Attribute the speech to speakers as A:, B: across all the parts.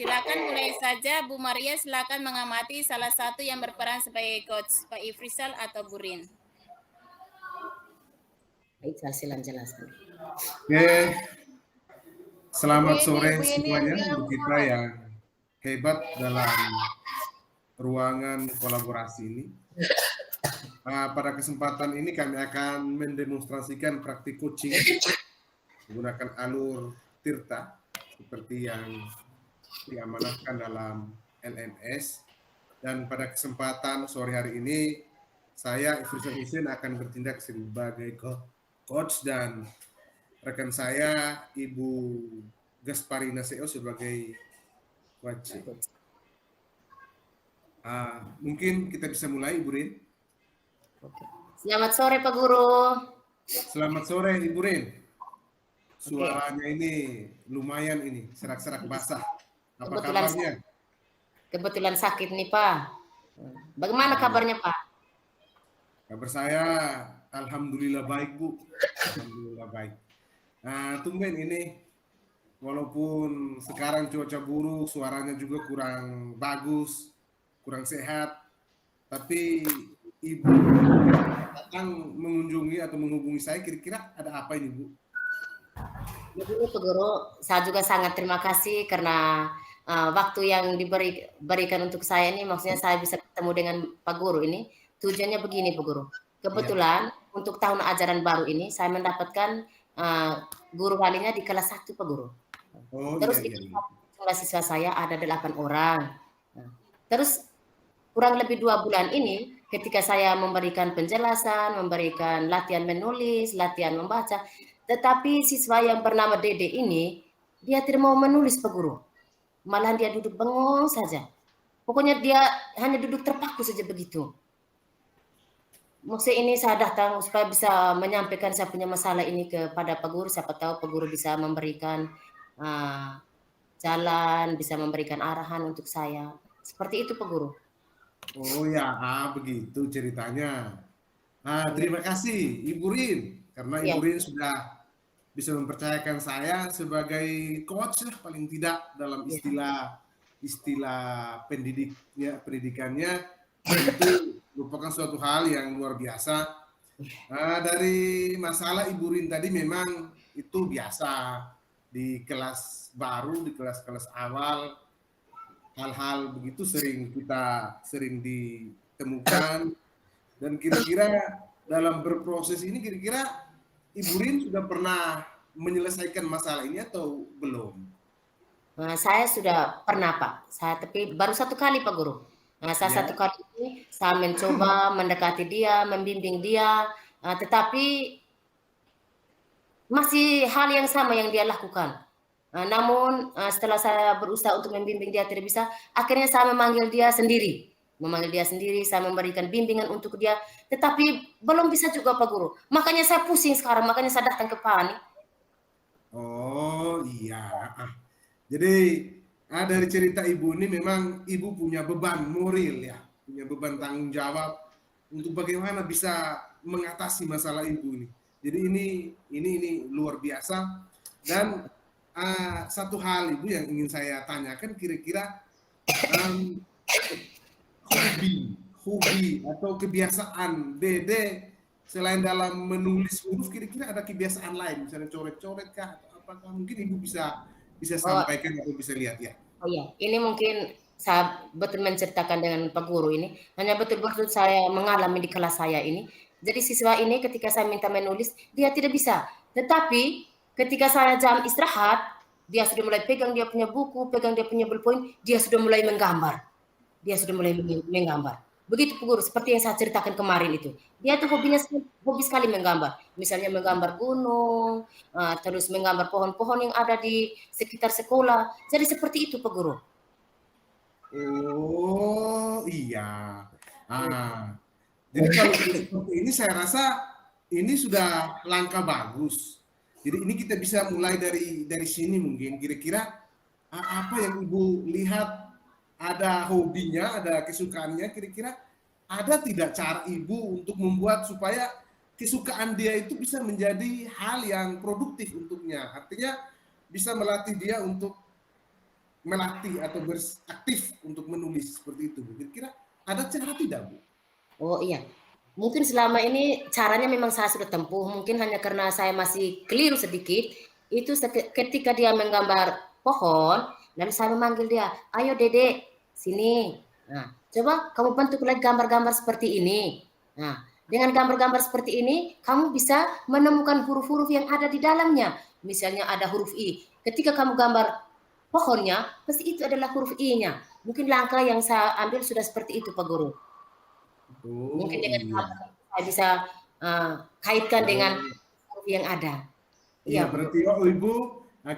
A: Silakan mulai saja, Bu Maria. Silakan mengamati salah satu yang berperan sebagai coach, Pak Ifrisal atau Bu Rin.
B: Baik, saya silakan jelaskan.
C: Oke, selamat sore semuanya untuk kita yang hebat dalam ruangan kolaborasi ini. Pada kesempatan ini kami akan mendemonstrasikan praktik coaching menggunakan alur Tirta seperti yang diamanahkan dalam LMS. Dan pada kesempatan sore hari ini saya Ifrisal Hussein akan bertindak sebagai coach dan rekan saya Ibu Gasparina CEO sebagai coach. Mungkin kita bisa mulai, Ibu Rin.
B: Selamat sore Pak Guru.
C: Selamat sore Ibu Rin. Suaranya ini lumayan ini, serak-serak basah. Apa kabarnya?
B: Kebetulan sakit nih Pak. Bagaimana kabarnya Pak?
C: Kabar saya alhamdulillah baik Bu. Alhamdulillah baik. Tumben ini walaupun sekarang cuaca buruk, suaranya juga kurang bagus, kurang sehat, tapi Ibu datang mengunjungi atau menghubungi saya, kira-kira ada apa ini Bu?
B: Begini Pak Guru, saya juga sangat terima kasih karena waktu yang diberikan untuk saya ini, maksudnya saya bisa ketemu dengan Pak Guru ini. Tujuannya begini Pak Guru, kebetulan untuk tahun ajaran baru ini saya mendapatkan guru walinya di kelas 1 Pak Guru. Terus jumlah siswa saya ada 8 orang. Terus kurang lebih 2 bulan ini ketika saya memberikan penjelasan, memberikan latihan menulis, latihan membaca, tetapi siswa yang bernama Dede ini dia tidak mau menulis Pak Guru. Malahan dia duduk bengong saja. Pokoknya dia hanya duduk terpaku saja begitu. Maksud ini saya datang supaya bisa menyampaikan saya punya masalah ini kepada Pak Guru. Siapa tahu Pak Guru bisa memberikan jalan, bisa memberikan arahan untuk saya. Seperti itu Pak Guru.
C: Oh ya, begitu ceritanya. Terima kasih Ibu Rin, karena Ibu Rin sudah bisa mempercayakan saya sebagai coach paling tidak dalam istilah pendidikannya, itu merupakan suatu hal yang luar biasa. Dari masalah Ibu Rin tadi memang itu biasa di kelas baru, di kelas-kelas awal. Hal-hal begitu sering ditemukan, dan kira-kira dalam berproses ini kira-kira Ibu Rin sudah pernah menyelesaikan masalah ini atau belum?
B: Saya sudah pernah Pak, tapi baru 1 kali Pak Guru. Saya 1 kali ini saya mencoba mendekati dia, membimbing dia, tetapi masih hal yang sama yang dia lakukan. Namun setelah saya berusaha untuk membimbing dia tidak bisa, akhirnya saya memanggil dia sendiri. Saya memberikan bimbingan untuk dia, tetapi belum bisa juga Pak Guru. Makanya saya pusing sekarang, makanya saya datang ke Pak Ani.
C: Oh iya. Jadi dari cerita Ibu ini memang Ibu punya beban moral ya, punya beban tanggung jawab untuk bagaimana bisa mengatasi masalah Ibu ini. Jadi ini luar biasa. Dan satu hal Ibu yang ingin saya tanyakan, kira-kira hobi atau kebiasaan Dede selain dalam menulis huruf, kira-kira ada kebiasaan lain, misalnya coret-coret kah atau apakah? Mungkin Ibu bisa sampaikan atau bisa lihat ya.
B: Oh iya, ini mungkin saya betul menceritakan dengan Pak Guru ini, hanya betul-betul saya mengalami di kelas saya ini. Jadi siswa ini ketika saya minta menulis, dia tidak bisa. Tetapi ketika saya jam istirahat, dia sudah mulai pegang dia punya buku, pegang dia punya ballpoint, dia sudah mulai menggambar. Begitu Pak Guru, seperti yang saya ceritakan kemarin itu. Dia tuh hobi sekali menggambar. Misalnya menggambar gunung, terus menggambar pohon-pohon yang ada di sekitar sekolah. Jadi seperti itu Pak Guru.
C: Oh iya. Jadi kalau seperti ini saya rasa ini sudah langkah bagus. Jadi ini kita bisa mulai dari sini mungkin. Kira-kira apa yang Ibu lihat, ada hobinya, ada kesukaannya, kira-kira ada tidak cara Ibu untuk membuat supaya kesukaan dia itu bisa menjadi hal yang produktif untuknya. Artinya bisa melatih dia untuk melatih atau beraktif untuk menulis seperti itu, Bu? Kira-kira ada cara tidak, Bu?
B: Oh iya, mungkin selama ini caranya memang saya sudah tempuh, mungkin hanya karena saya masih keliru sedikit, itu ketika dia menggambar pohon, lalu saya memanggil dia, "Ayo Dedek, sini. Nah, coba kamu bentuk lagi gambar-gambar seperti ini." Nah, dengan gambar-gambar seperti ini, kamu bisa menemukan huruf-huruf yang ada di dalamnya. Misalnya ada huruf I. Ketika kamu gambar pohonnya, pasti itu adalah huruf I-nya. Mungkin langkah yang saya ambil sudah seperti itu, Pak Guru. Mungkin
C: Oh
B: dengan
C: iya.
B: gambar saya bisa kaitkan dengan huruf yang ada.
C: Iya,
B: Iya, Bu.
C: berarti Ibu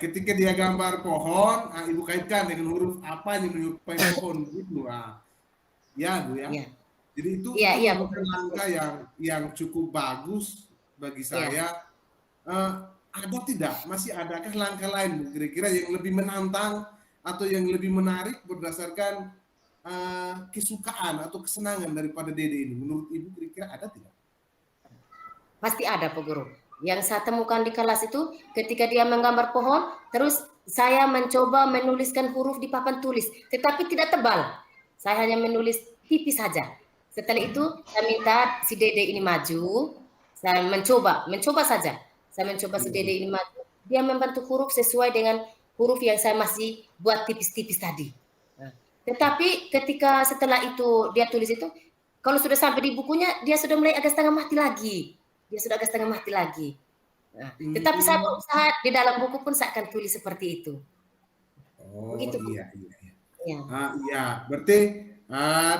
C: ketika dia gambar pohon, Ibu kaitkan dengan huruf apa yang menyerupai pohon gitu. Ya, Bu ya.
B: Iya.
C: Jadi
B: Iya,
C: itu
B: iya,
C: merupakan
B: betul.
C: langkah yang cukup bagus bagi
B: Iya.
C: saya. Ada tidak? Masih adakah langkah lain, Bu, kira-kira yang lebih menantang atau yang lebih menarik berdasarkan kesukaan atau kesenangan daripada Dede ini? Menurut Ibu kira-kira ada tidak?
B: Pasti ada, Pak Guru. Yang saya temukan di kelas itu ketika dia menggambar pohon, terus saya mencoba menuliskan huruf di papan tulis, tetapi tidak tebal. Saya hanya menulis tipis saja. Setelah itu saya minta si Dede ini maju, saya mencoba saja. Saya mencoba si Dede ini maju, dia membentuk huruf sesuai dengan huruf yang saya masih buat tipis-tipis tadi. Nah, tetapi ketika setelah itu dia tulis itu, kalau sudah sampai di bukunya, dia sudah mulai agak setengah mati lagi. Dia sudah agak setengah mati lagi. Nah, tetapi saya berusaha di dalam buku pun saya akan tulis seperti itu.
C: Oh
B: Begitu, Bu.
C: iya, iya.
B: Ya.
C: Iya, berarti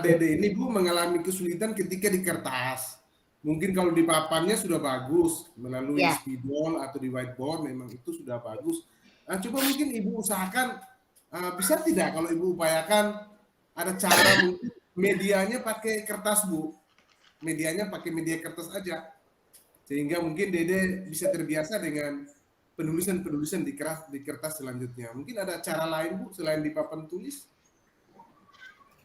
C: Dede ini Bu mengalami kesulitan ketika di kertas. Mungkin kalau di papannya sudah bagus melalui
B: Ya.
C: spidol atau di whiteboard memang itu sudah bagus. Coba mungkin Ibu usahakan bisa tidak kalau Ibu upayakan ada cara mungkin medianya pakai kertas, Bu. Medianya pakai media kertas aja. Sehingga mungkin Dede bisa terbiasa dengan penulisan-penulisan di kertas selanjutnya. Mungkin ada cara lain, Bu, selain di papan tulis?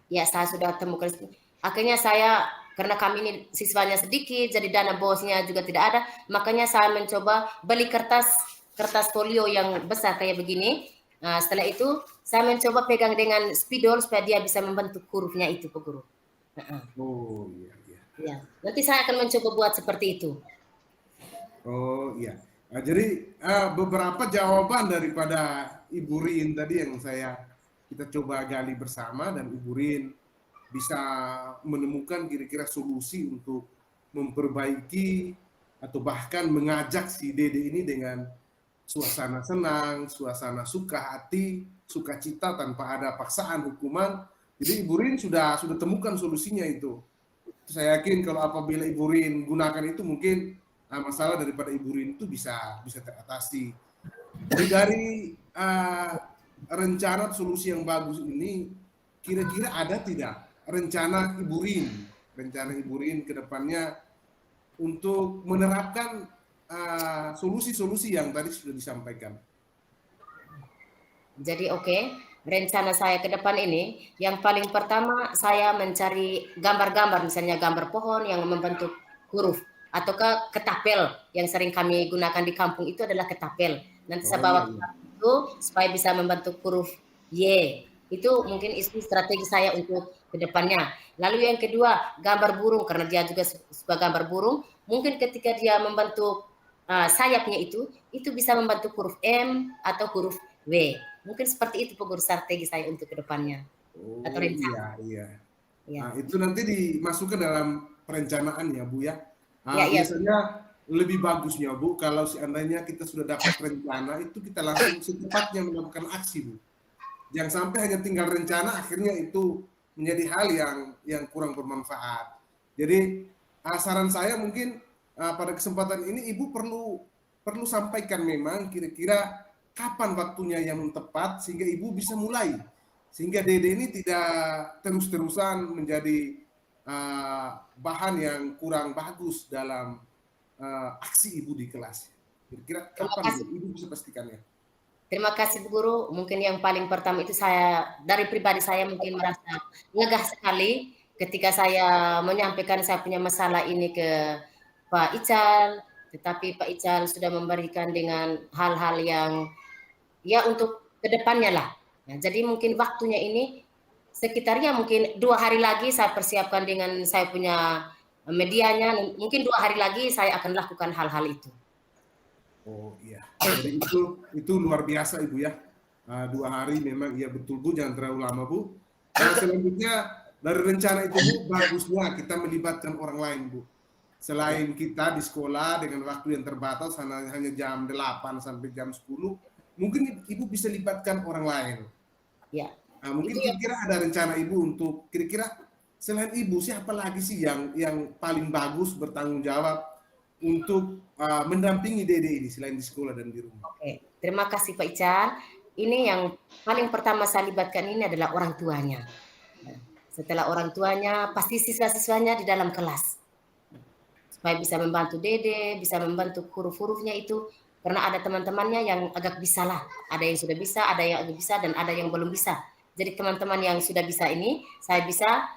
B: Ya, saya sudah temukan. Akhirnya saya, karena kami ini siswanya sedikit, jadi dana bosnya juga tidak ada, makanya saya mencoba beli kertas folio yang besar kayak begini. Nah, setelah itu saya mencoba pegang dengan spidol supaya dia bisa membentuk hurufnya itu, Pak Guru.
C: Oh iya, iya.
B: Ya, nanti saya akan mencoba buat seperti itu.
C: Oh iya. Jadi beberapa jawaban daripada Ibu Rin tadi yang kita coba gali bersama, dan Ibu Rin bisa menemukan kira-kira solusi untuk memperbaiki atau bahkan mengajak si Dede ini dengan suasana senang, suasana suka hati, sukacita tanpa ada paksaan hukuman. Jadi Ibu Rin sudah temukan solusinya itu. Saya yakin kalau apabila Ibu Rin gunakan itu, mungkin masalah daripada Ibu Rin itu bisa teratasi. Dari rencana solusi yang bagus ini, kira-kira ada tidak rencana Ibu Rin ke depannya untuk menerapkan solusi-solusi yang tadi sudah disampaikan?
B: Jadi rencana saya ke depan ini, yang paling pertama saya mencari gambar-gambar, misalnya gambar pohon yang membentuk huruf, ataukah ketapel yang sering kami gunakan di kampung itu adalah ketapel. Nanti saya bawa ke kampung itu supaya bisa membentuk huruf Y. Itu mungkin strategi saya untuk ke depannya. Lalu yang kedua, gambar burung, karena dia juga suka gambar burung. Mungkin ketika dia membentuk sayapnya itu bisa membentuk huruf M atau huruf W. Mungkin seperti itu Guru strategi saya untuk ke depannya.
C: Oh
B: Atau rencana.
C: iya.
B: Ya.
C: Nah, itu nanti dimasukkan dalam perencanaan ya, Bu ya.
B: Ya.
C: Biasanya lebih bagusnya, Bu, kalau seandainya kita sudah dapat rencana, itu kita langsung secepatnya melakukan aksi, Bu. Jangan sampai hanya tinggal rencana, akhirnya itu menjadi hal yang kurang bermanfaat. Jadi saran saya mungkin pada kesempatan ini Ibu perlu sampaikan memang kira-kira kapan waktunya yang tepat sehingga Ibu bisa mulai. Sehingga Dede ini tidak terus-terusan menjadi bahan yang kurang bagus dalam aksi Ibu di kelas. Kira-kira kapan Ibu bisa pastikannya?
B: Terima kasih Bu Guru. Mungkin yang paling pertama itu saya, dari pribadi saya mungkin merasa lega sekali ketika saya menyampaikan saya punya masalah ini ke Pak Ical, tetapi Pak Ical sudah memberikan dengan hal-hal yang ya untuk kedepannya lah. Nah, jadi mungkin waktunya ini sekitarnya mungkin 2 hari lagi saya persiapkan dengan saya punya medianya, mungkin 2 hari lagi saya akan lakukan hal-hal itu.
C: Oh iya, jadi itu luar biasa Ibu ya. 2 hari memang iya betul Bu, jangan terlalu lama Bu. Nah selanjutnya dari rencana itu Bu, bagusnya kita melibatkan orang lain Bu. Selain kita di sekolah dengan waktu yang terbatas hanya jam 8 sampai jam 10, mungkin Ibu bisa libatkan orang lain.
B: Ya.
C: Nah, mungkin kira-kira ada rencana Ibu untuk kira-kira selain Ibu siapa lagi sih yang paling bagus bertanggung jawab untuk mendampingi Dede ini selain di sekolah dan di rumah?
B: Oke, terima kasih Pak Ican. Ini yang paling pertama saya libatkan ini adalah orang tuanya. Setelah orang tuanya, pasti siswa-siswanya di dalam kelas. Supaya bisa membantu Dede, bisa membantu huruf-hurufnya itu. Karena ada teman-temannya yang agak bisa lah. Ada yang sudah bisa, ada yang agak bisa, dan ada yang belum bisa. Jadi teman-teman yang sudah bisa ini, saya bisa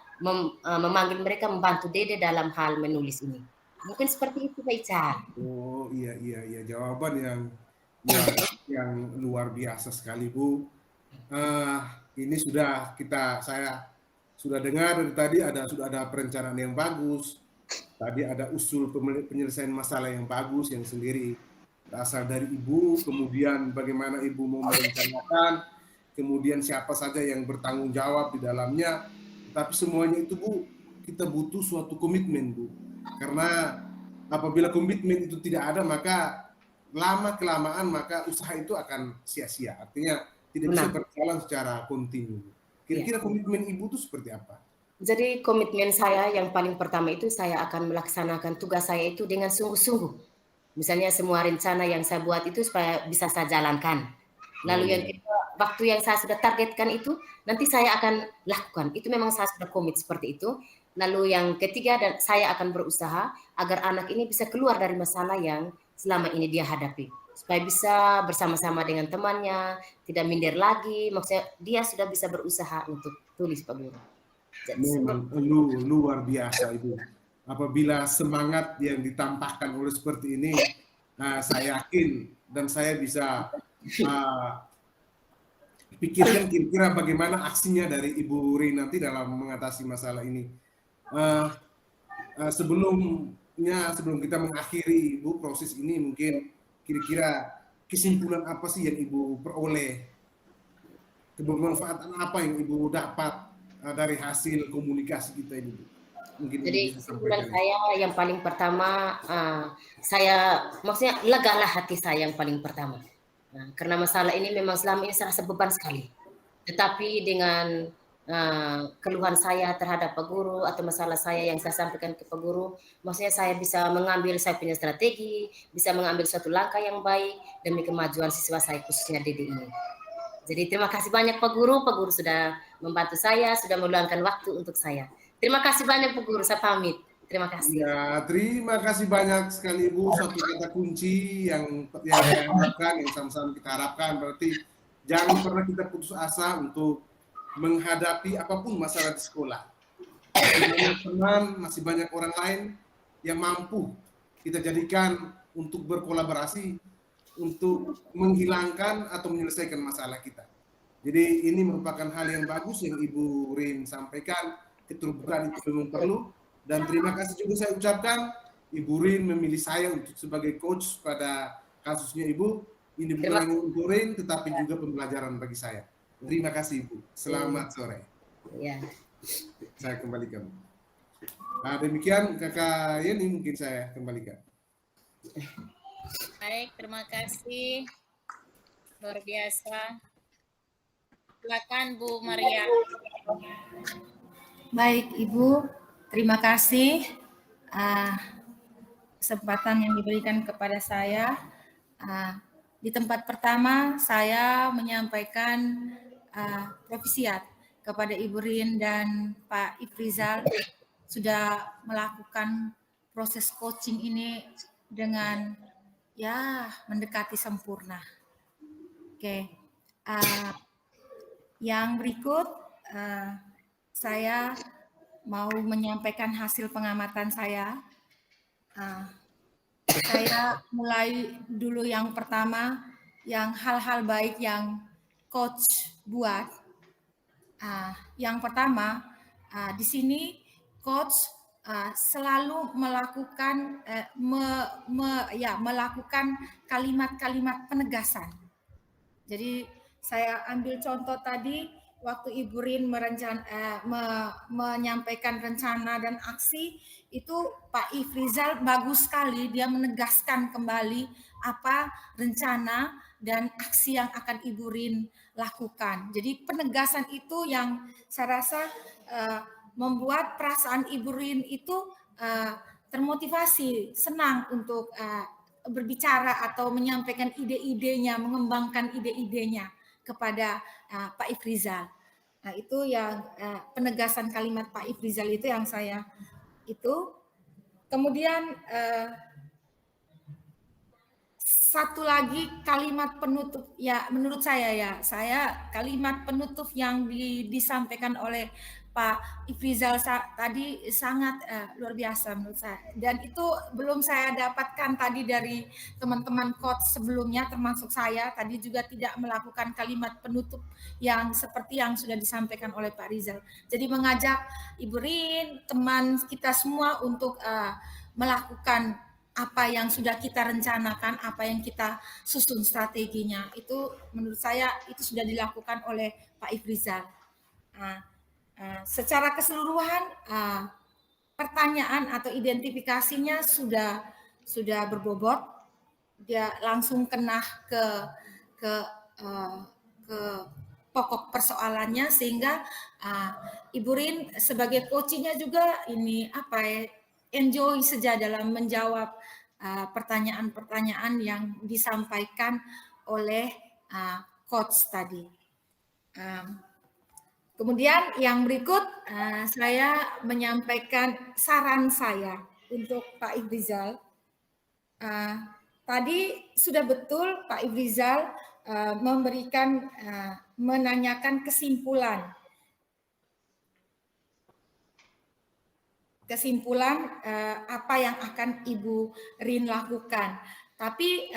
B: memanggil mereka membantu Dede dalam hal menulis ini. Mungkin seperti itu Pak Ican.
C: Oh iya, jawaban yang luar biasa sekali Bu. Ini saya sudah dengar dari tadi sudah ada perencanaan yang bagus. Tadi ada usul penyelesaian masalah yang bagus yang sendiri berasal dari Ibu, kemudian bagaimana Ibu mau merencanakan, kemudian siapa saja yang bertanggung jawab di dalamnya. Tapi semuanya itu Bu, kita butuh suatu komitmen Bu. Karena apabila komitmen itu tidak ada, maka lama-kelamaan maka usaha itu akan sia-sia. Artinya tidak bisa berjalan secara kontinu. Kira-kira komitmen Ibu itu seperti apa?
B: Jadi komitmen saya yang paling pertama itu saya akan melaksanakan tugas saya itu dengan sungguh-sungguh. Misalnya semua rencana yang saya buat itu supaya bisa saya jalankan. Lalu yang kedua, waktu yang saya sudah targetkan itu nanti saya akan lakukan. Itu memang saya sudah komit seperti itu. Lalu yang ketiga, dan saya akan berusaha agar anak ini bisa keluar dari masalah yang selama ini dia hadapi. Supaya bisa bersama-sama dengan temannya, tidak minder lagi. Maksudnya dia sudah bisa berusaha untuk tulis Pak Guru.
C: Memang luar biasa Ibu. Apabila semangat yang ditampakkan oleh seperti ini, saya yakin dan saya bisa pikirkan kira-kira bagaimana aksinya dari Ibu Rin nanti dalam mengatasi masalah ini. Sebelum kita mengakhiri Ibu proses ini, mungkin kira-kira kesimpulan apa sih yang Ibu peroleh, kebermanfaatan apa yang Ibu dapat dari hasil komunikasi kita ini? Mungkin
B: jadi kesimpulan saya yang paling pertama, saya maksudnya legalah hati saya yang paling pertama. Karena masalah ini memang selama ini saya rasa beban sekali. Tetapi dengan keluhan saya terhadap Pak Guru atau masalah saya yang saya sampaikan ke Pak Guru, maksudnya saya bisa mengambil saya punya strategi, bisa mengambil suatu langkah yang baik demi kemajuan siswa saya khususnya Dede ini. Jadi terima kasih banyak Pak Guru sudah membantu saya, sudah meluangkan waktu untuk saya. Terima kasih banyak Pak Guru, saya pamit. Terima kasih.
C: Ya, terima kasih banyak sekali Bu. Satu kata kunci yang saya harapkan, yang sama-sama kita harapkan, berarti jangan pernah kita putus asa untuk menghadapi apapun masalah di sekolah. Masih banyak teman, masih banyak orang lain yang mampu kita jadikan untuk berkolaborasi untuk menghilangkan atau menyelesaikan masalah kita. Jadi ini merupakan hal yang bagus yang Ibu Rin sampaikan, keterbukaan itu memang perlu, dan terima kasih juga saya ucapkan Ibu Rin memilih saya untuk sebagai coach pada kasusnya Ibu. Ini bukan hanya untuk Rin, tetapi juga pembelajaran bagi saya. Terima kasih Ibu. Selamat sore.
B: Ya.
C: Saya kembalikan. Demikian Kakak Yeni mungkin saya kembalikan.
A: Baik, terima kasih. Luar biasa. Silakan Bu Maria.
D: Baik, Ibu. Terima kasih kesempatan yang diberikan kepada saya. Di tempat pertama, saya menyampaikan profisiat kepada Ibu Rin dan Pak Ifrizal sudah melakukan proses coaching ini dengan mendekati sempurna. Oke, yang berikut saya mau menyampaikan hasil pengamatan saya. Saya mulai dulu yang pertama, yang hal-hal baik yang coach buat, yang pertama, di sini coach selalu melakukan melakukan kalimat-kalimat penegasan. Jadi saya ambil contoh tadi waktu Ibu Rin menyampaikan rencana dan aksi, itu Pak Ifrizal bagus sekali, dia menegaskan kembali apa rencana dan aksi yang akan Ibu Rin lakukan. Jadi penegasan itu yang saya rasa membuat perasaan Ibu Rin itu termotivasi, senang untuk berbicara atau menyampaikan ide-idenya, mengembangkan ide-idenya kepada Pak Ifrizal. Nah, itu yang penegasan kalimat Pak Ifrizal itu yang saya itu. Kemudian satu lagi kalimat penutup, ya menurut saya kalimat penutup yang disampaikan oleh Pak Ifrizal tadi sangat luar biasa menurut saya, dan itu belum saya dapatkan tadi dari teman-teman coach sebelumnya, termasuk saya tadi juga tidak melakukan kalimat penutup yang seperti yang sudah disampaikan oleh Pak Rizal. Jadi mengajak Ibu Rin, teman kita semua untuk melakukan apa yang sudah kita rencanakan, apa yang kita susun strateginya, itu menurut saya itu sudah dilakukan oleh Pak Ifrizal. Secara keseluruhan pertanyaan atau identifikasinya sudah berbobot, dia langsung kena ke pokok persoalannya, sehingga Ibu Rin sebagai coachnya juga ini enjoy saja dalam menjawab pertanyaan-pertanyaan yang disampaikan oleh coach tadi. Kemudian yang berikut saya menyampaikan saran saya untuk Pak Ifrizal. Tadi sudah betul Pak Ifrizal menanyakan kesimpulan apa yang akan Ibu Rin lakukan. Tapi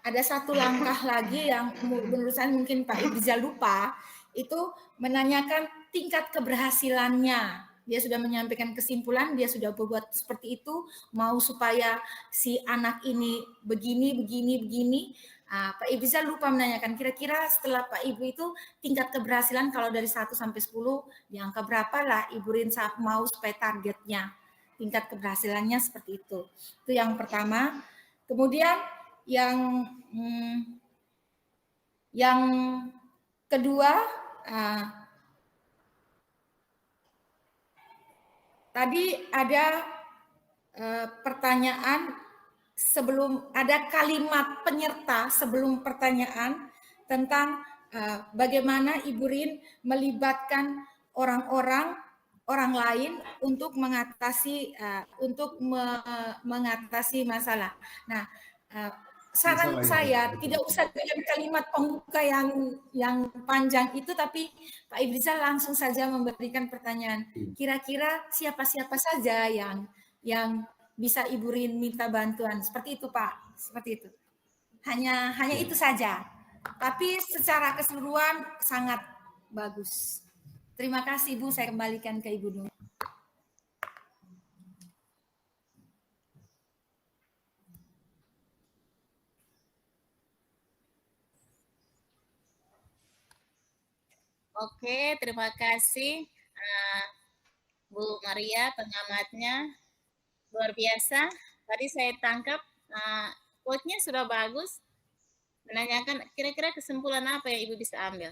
D: ada satu langkah lagi yang menurut saya mungkin Pak Ifrizal lupa, itu menanyakan tingkat keberhasilannya. Dia sudah menyampaikan kesimpulan, dia sudah berbuat seperti itu, mau supaya si anak ini begini. Pak Ifrizal lupa menanyakan kira-kira setelah Pak Ibu itu tingkat keberhasilan kalau dari 1 sampai 10 di angka berapa lah Ibu Rin mau supaya targetnya tingkat keberhasilannya seperti itu. Itu yang pertama. Kemudian yang kedua, tadi ada pertanyaan sebelum ada kalimat penyerta sebelum pertanyaan tentang bagaimana Ibu Rin melibatkan orang lain untuk mengatasi masalah. Nah, saran saya tidak usah dengan kalimat pembuka yang panjang itu, tapi Pak Ifrizal langsung saja memberikan pertanyaan. Kira-kira siapa-siapa saja yang bisa Ibu Rin minta bantuan, seperti itu Pak, seperti itu. Hanya itu saja. Tapi secara keseluruhan sangat bagus. Terima kasih Bu, saya kembalikan ke Ibu Nur.
A: Oke, terima kasih Bu Maria, pengamatnya. Luar biasa. Tadi saya tangkap quote-nya sudah bagus. Menanyakan kira-kira kesimpulan apa yang Ibu bisa ambil.